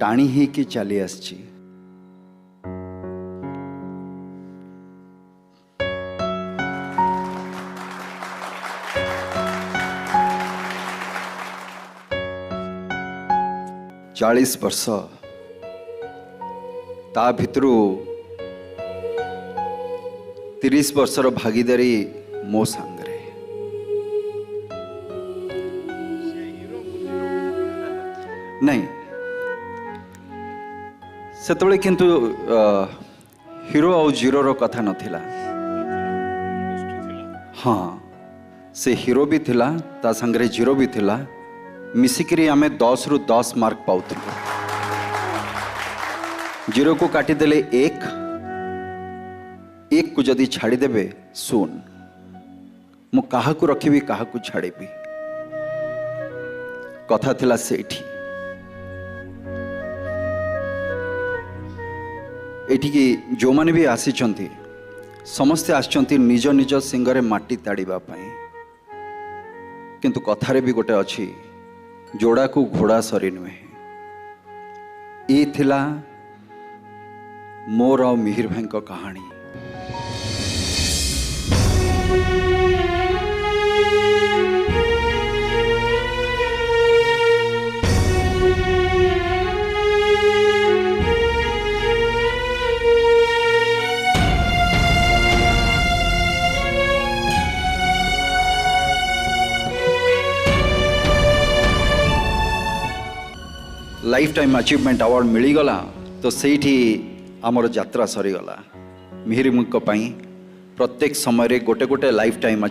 टाणी ही कि चली आसची। चालीस वर्ष ता भितरु 30 वर्षर भागीदारी मो सांगरे। नहीं सेतबेले किंतु हीरो और जीरो रो कथा नथिला। हाँ से हीरो भी थिला ता संगरे जीरो भी थिला। मिसिकरी आमे 10 रु 10 मार्क पाउथिलु। जीरो को काटी देले एक को जदि छाड़ी देबे सुन मु काहा को रखिबी काहा को छाड़ीबी कथा थिला सेठी। एठी की जो माने भी आसीचंती समस्ते आछंती निज निज सिंगरे माटी ताड़ीबा पई, किंतु कथारे भी गोटे अछि जोड़ा को घोड़ा सरी नुहे। ये थिला मोर और मिहिर भाई को कहानी। लाइफ टाइम अचीवमेंट अवार्ड मिलीगला तो सेठी आमर यात्रा सरीगला। मिहिर मुख प्रत्येक समय रे गोटे गोटे लाइफ टाइम